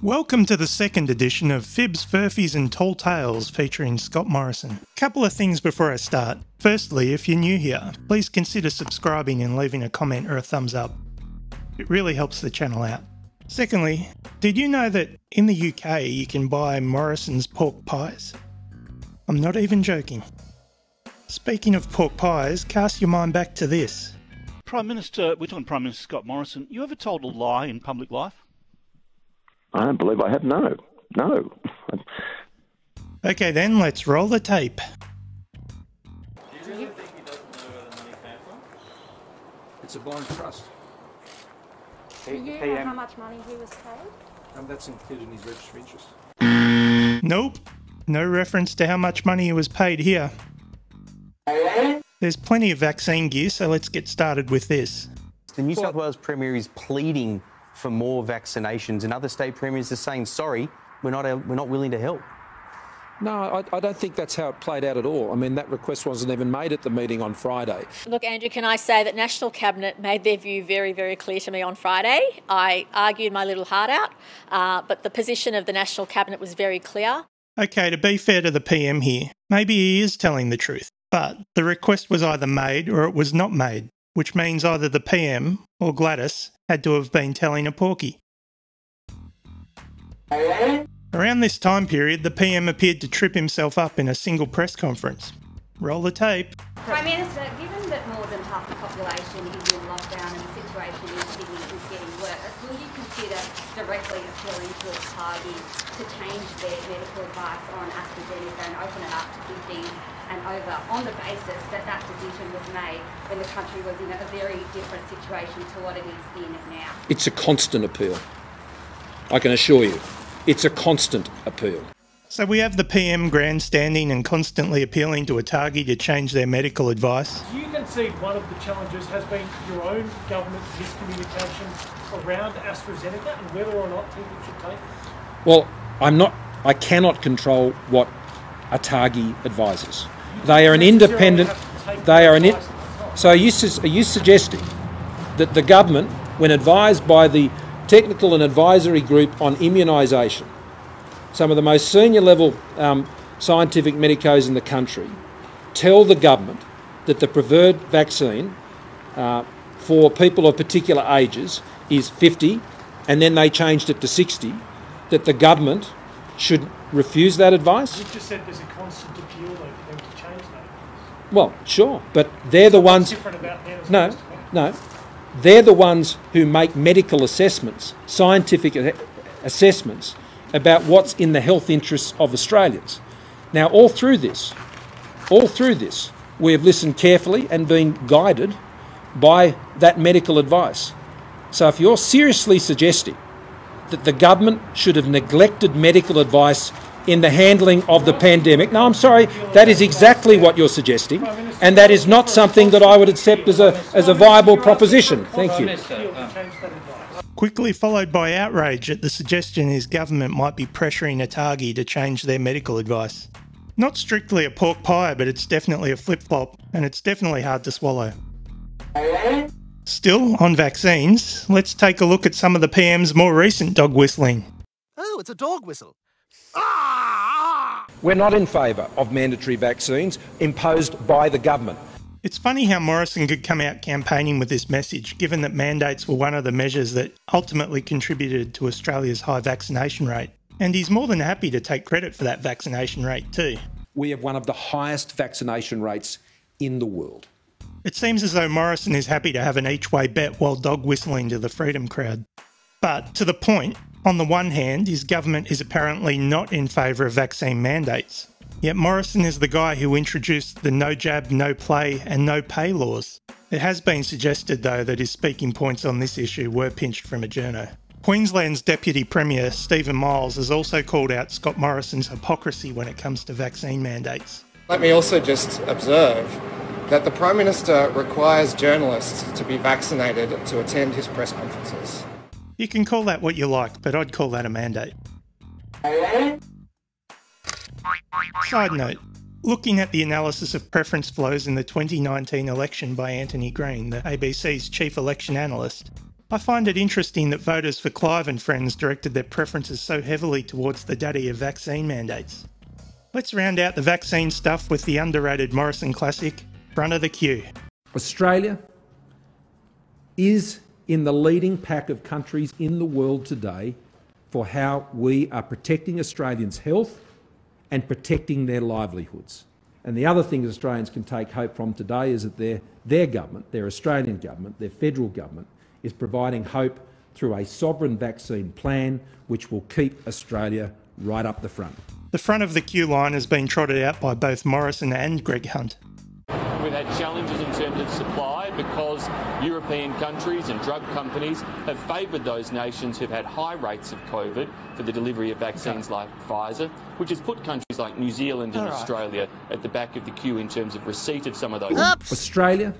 Welcome to the second edition of Fibs, Furphies and Tall Tales featuring Scott Morrison. Couple of things before I start. Firstly, if you're new here, please consider subscribing and leaving a comment or a thumbs up. It really helps the channel out. Secondly, did you know that in the UK you can buy Morrison's pork pies? I'm not even joking. Speaking of pork pies, cast your mind back to this. Prime Minister, we're talking Prime Minister Scott Morrison. You ever told a lie in public life? I don't believe I have. No. Okay then, let's roll the tape. Do you really think he doesn't know where the money came from? It's a blind trust. Do you know how much money he was paid? That's included in his registry interest. Nope, no reference to how much money he was paid here. There's plenty of vaccine gear, so let's get started with this. The New South Wales Premier is pleading for more vaccinations, and other state premiers are saying, sorry, we're not willing to help. No, I don't think that's how it played out at all. I mean, that request wasn't even made at the meeting on Friday. Look, Andrew, can I say that National Cabinet made their view very, very clear to me on Friday. I argued my little heart out, but the position of the National Cabinet was very clear. Okay, to be fair to the PM here, maybe he is telling the truth, but the request was either made or it was not made, which means either the PM or Gladys had to have been telling a porky. Around this time period, the PM appeared to trip himself up in a single press conference. Roll the tape. Prime Minister, given that more than half the population is in lockdown and the situation in Sydney is getting worse, will you consider directly appealing to ATAGI to change their medical advice on AstraZeneca and open it up to 50s and over on the basis that that decision was made when the country was in a very different situation to what it is in now? It's a constant appeal. I can assure you. It's a constant appeal. So we have the PM grandstanding and constantly appealing to ATAGI to change their medical advice. Do you concede one of the challenges has been your own government miscommunication around AstraZeneca and whether or not people should take it? Well, I cannot control what ATAGI advises. They are an independent, so are you suggesting that the government, when advised by the Technical and Advisory Group on Immunisation, some of the most senior level scientific medicos in the country, tell the government that the preferred vaccine for people of particular ages is 50, and then they changed it to 60, that the government should refuse that advice? You've just said there's a constant appeal though for them to change that. Well, sure, but they're the ones... What's different about them? No. They're the ones who make medical assessments, scientific assessments about what's in the health interests of Australians. Now, all through this, we have listened carefully and been guided by that medical advice. So if you're seriously suggesting that the government should have neglected medical advice in the handling of the pandemic. No, I'm sorry, that is exactly what you're suggesting, and that is not something that I would accept as a viable proposition. Thank you. Quickly followed by outrage at the suggestion his government might be pressuring ATAGI to change their medical advice. Not strictly a pork pie, but it's definitely a flip-flop, and it's definitely hard to swallow. Still, on vaccines, let's take a look at some of the PM's more recent dog whistling. Oh, it's a dog whistle. We're not in favour of mandatory vaccines imposed by the government. It's funny how Morrison could come out campaigning with this message, given that mandates were one of the measures that ultimately contributed to Australia's high vaccination rate. And he's more than happy to take credit for that vaccination rate too. We have one of the highest vaccination rates in the world. It seems as though Morrison is happy to have an each-way bet while dog whistling to the Freedom crowd. But, to the point, on the one hand, his government is apparently not in favour of vaccine mandates. Yet Morrison is the guy who introduced the no jab, no play and no pay laws. It has been suggested, though, that his speaking points on this issue were pinched from a journo. Queensland's Deputy Premier, Stephen Miles, has also called out Scott Morrison's hypocrisy when it comes to vaccine mandates. Let me also just observe that the Prime Minister requires journalists to be vaccinated to attend his press conferences. You can call that what you like, but I'd call that a mandate. Side note, looking at the analysis of preference flows in the 2019 election by Anthony Green, the ABC's chief election analyst, I find it interesting that voters for Clive and friends directed their preferences so heavily towards the daddy of vaccine mandates. Let's round out the vaccine stuff with the underrated Morrison classic, Front of the Queue. Australia is in the leading pack of countries in the world today for how we are protecting Australians' health and protecting their livelihoods. And the other thing Australians can take hope from today is that their government, their Australian government, their federal government, is providing hope through a sovereign vaccine plan which will keep Australia right up the front. The front of the queue line has been trotted out by both Morrison and Greg Hunt. We've had challenges in terms of supply because European countries and drug companies have favoured those nations who've had high rates of COVID for the delivery of vaccines like Pfizer, which has put countries like New Zealand and Australia at the back of the queue in terms of receipt of some of those. Australia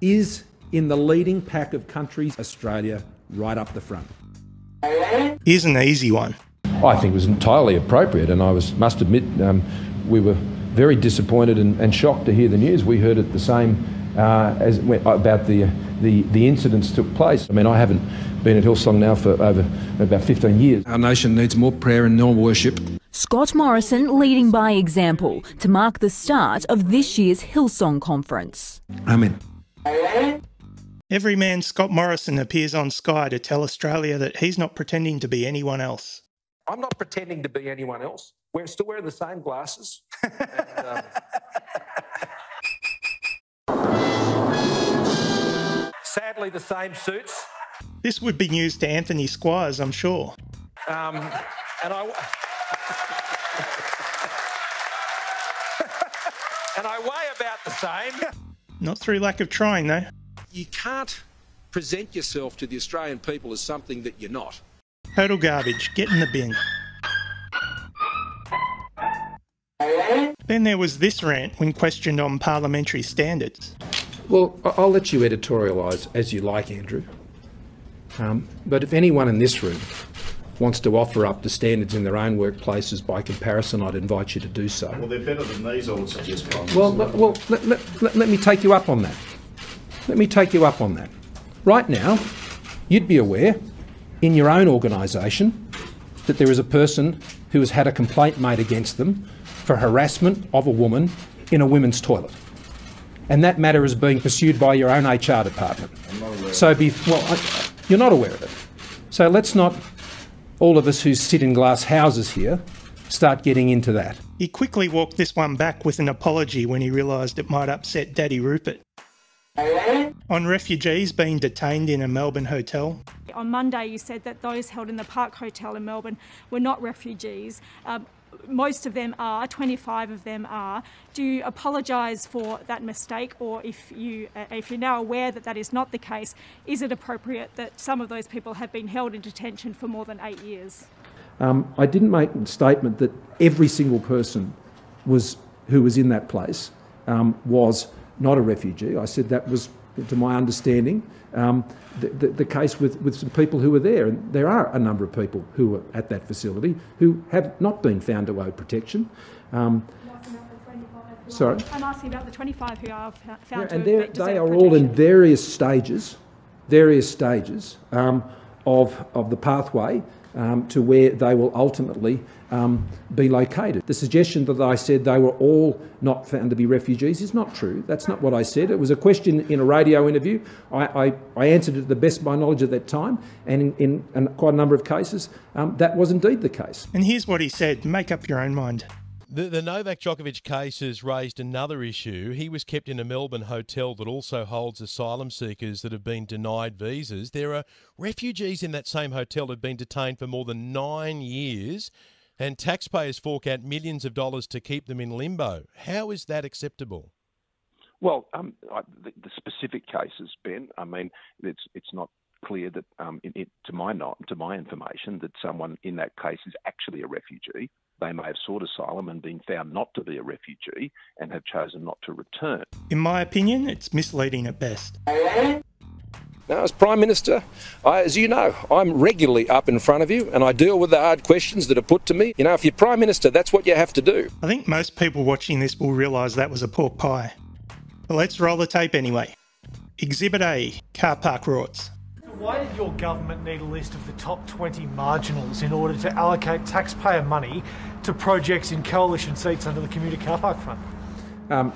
is in the leading pack of countries, Australia right up the front. Here's an easy one. I think it was entirely appropriate, and I must admit we were very disappointed and shocked to hear the news. We heard it the same as about the incidents took place. I mean, I haven't been at Hillsong now for over about 15 years. Our nation needs more prayer and more worship. Scott Morrison leading by example to mark the start of this year's Hillsong conference. Amen. Everyman Scott Morrison appears on Sky to tell Australia that he's not pretending to be anyone else. I'm not pretending to be anyone else. We're still wearing the same glasses. And, sadly, the same suits. This would be news to Anthony Squires, I'm sure. And I weigh about the same. Not through lack of trying, though. You can't present yourself to the Australian people as something that you're not. Total garbage. Get in the bin. Then there was this rant when questioned on parliamentary standards. Well, I'll let you editorialise as you like, Andrew. But if anyone in this room wants to offer up the standards in their own workplaces by comparison, I'd invite you to do so. Well, they're better than these, I would suggest, Prime Minister. Let me take you up on that. Let me take you up on that. Right now, you'd be aware in your own organisation that there is a person who has had a complaint made against them for harassment of a woman in a women's toilet. And that matter is being pursued by your own HR department. I'm not aware So, you're not aware of it. So let's not, all of us who sit in glass houses here, start getting into that. He quickly walked this one back with an apology when he realised it might upset Daddy Rupert. On refugees being detained in a Melbourne hotel. On Monday you said that those held in the Park Hotel in Melbourne were not refugees. Most of them are, 25 of them are. Do you apologise for that mistake, or if you're now aware that that is not the case, is it appropriate that some of those people have been held in detention for more than 8 years? I didn't make a statement that every single person who was in that place was not a refugee. I said that was, to my understanding, the case with some people who were there. And there are a number of people who were at that facility who have not been found to owe protection. Sorry? I'm asking about the 25 who are found to and have they are all in various stages of the pathway to where they will ultimately be located. The suggestion that I said they were all not found to be refugees is not true. That's not what I said. It was a question in a radio interview. I answered it to the best of my knowledge at that time, and in quite a number of cases, that was indeed the case. And here's what he said. Make up your own mind. The Novak Djokovic case has raised another issue. He was kept in a Melbourne hotel that also holds asylum seekers that have been denied visas. There are refugees in that same hotel that have been detained for more than 9 years, and taxpayers fork out millions of dollars to keep them in limbo. How is that acceptable? Well, the specific cases, Ben, I mean, it's not clear that, to my information, that someone in that case is actually a refugee. They may have sought asylum and been found not to be a refugee and have chosen not to return. In my opinion, it's misleading at best. Now, as Prime Minister, as you know, I'm regularly up in front of you and I deal with the hard questions that are put to me. You know, if you're Prime Minister, that's what you have to do. I think most people watching this will realise that was a pork pie. But let's roll the tape anyway. Exhibit A, car park rorts. Why did your government need a list of the top 20 marginals in order to allocate taxpayer money to projects in coalition seats under the Commuter Car Park Fund?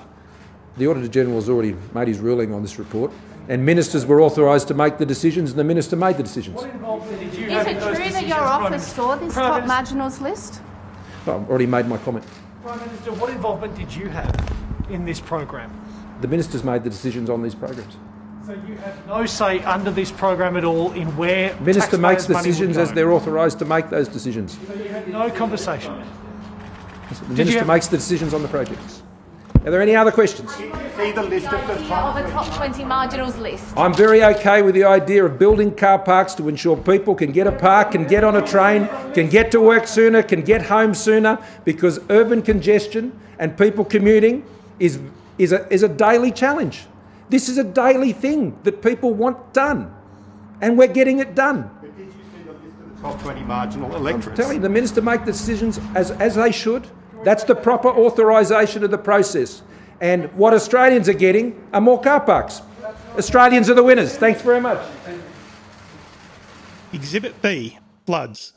The Auditor-General has already made his ruling on this report, and ministers were authorised to make the decisions, and the minister made the decisions. What involvement did you Is have it in those true that decisions, your Prime office Minister? saw this Prime top Minister- marginals list? I've already made my comment. Prime Minister, what involvement did you have in this program? The ministers made the decisions on these programs. So you have no say under this program at all in where Minister makes taxpayers' money would decisions go? as they're authorised to make those decisions. So you had no conversation? The minister makes the decisions on the projects. Are there any other questions? See the list of the top 20 marginals list. I'm very okay with the idea of building car parks to ensure people can get a park, can get on a train, can get to work sooner, can get home sooner, because urban congestion and people commuting is a daily challenge. This is a daily thing that people want done, and we're getting it done. But did you see the list of the top 20 marginal electorates? I'm telling you, the minister make the decisions as they should. That's the proper authorisation of the process. And what Australians are getting are more car parks. Australians are the winners. Thanks very much. Exhibit B, floods.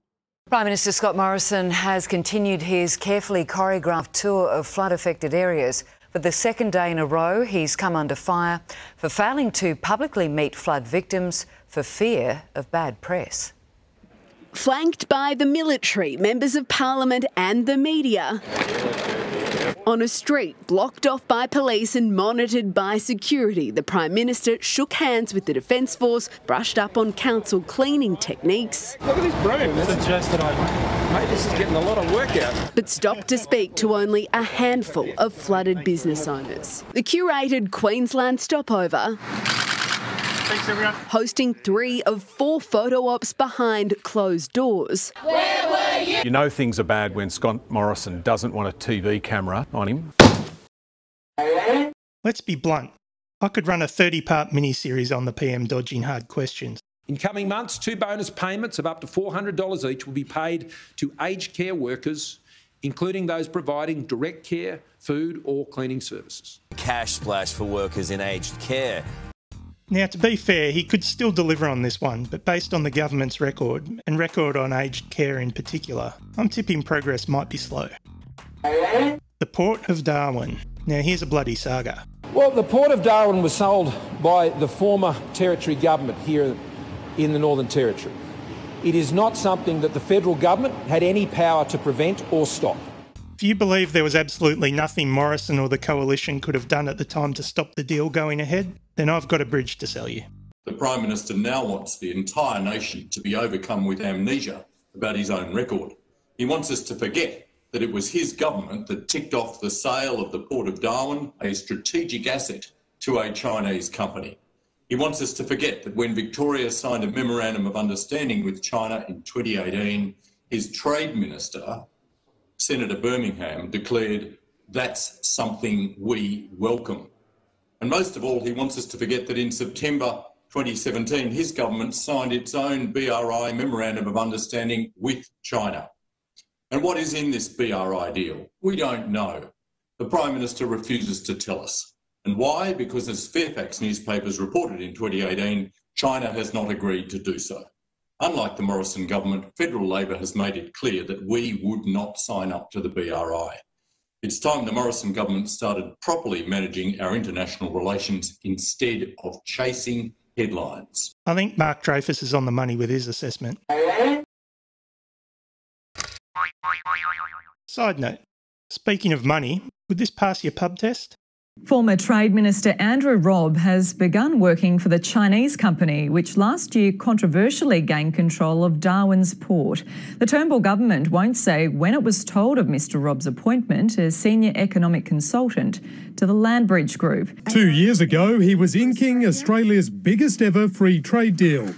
Prime Minister Scott Morrison has continued his carefully choreographed tour of flood-affected areas. For the second day in a row, he's come under fire for failing to publicly meet flood victims for fear of bad press. Flanked by the military, members of parliament and the media. On a street blocked off by police and monitored by security, the Prime Minister shook hands with the Defence Force, brushed up on council cleaning techniques. Look at this broom. Mate, this is getting a lot of work out. But stopped to speak to only a handful of flooded business owners. The curated Queensland stopover, Thanks, everyone. hosting 3 of 4 photo ops behind closed doors. Where were you? You know things are bad when Scott Morrison doesn't want a TV camera on him. Let's be blunt. I could run a 30-part mini-series on the PM dodging hard questions. In coming months, 2 bonus payments of up to $400 each will be paid to aged care workers, including those providing direct care, food or cleaning services. Cash splash for workers in aged care. Now, to be fair, he could still deliver on this one, but based on the government's record, and record on aged care in particular, I'm tipping progress might be slow. The Port of Darwin. Now, here's a bloody saga. Well, the Port of Darwin was sold by the former Territory government here in the Northern Territory. It is not something that the federal government had any power to prevent or stop. If you believe there was absolutely nothing Morrison or the coalition could have done at the time to stop the deal going ahead, then I've got a bridge to sell you. The Prime Minister now wants the entire nation to be overcome with amnesia about his own record. He wants us to forget that it was his government that ticked off the sale of the Port of Darwin, a strategic asset, to a Chinese company. He wants us to forget that when Victoria signed a memorandum of understanding with China in 2018, his Trade Minister, Senator Birmingham, declared, "That's something we welcome." And most of all, he wants us to forget that in September 2017, his government signed its own BRI Memorandum of Understanding with China. And what is in this BRI deal? We don't know. The Prime Minister refuses to tell us. And why? Because as Fairfax newspapers reported in 2018, China has not agreed to do so. Unlike the Morrison government, federal Labor has made it clear that we would not sign up to the BRI. It's time the Morrison government started properly managing our international relations instead of chasing headlines. I think Mark Dreyfus is on the money with his assessment. Side note, speaking of money, would this pass your pub test? Former Trade Minister Andrew Robb has begun working for the Chinese company which last year controversially gained control of Darwin's port. The Turnbull government won't say when it was told of Mr Robb's appointment as senior economic consultant to the Landbridge Group. 2 years ago, he was inking Australia's biggest ever free trade deal.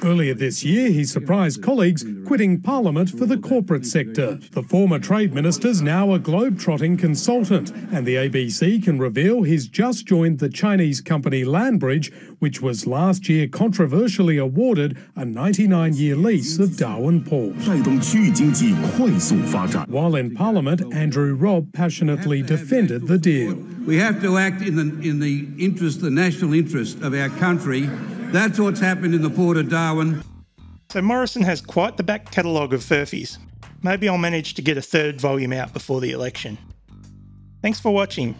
Earlier this year, he surprised colleagues quitting Parliament for the corporate sector. The former Trade Minister's now a globe-trotting consultant, and the ABC can reveal he's just joined the Chinese company Landbridge, which was last year controversially awarded a 99-year lease of Darwin Port. While in Parliament, Andrew Robb passionately defended the deal. We have to act in the national interest of our country. That's what's happened in the Port of Darwin. So Morrison has quite the back catalogue of Furphies. Maybe I'll manage to get a third volume out before the election. Thanks for watching.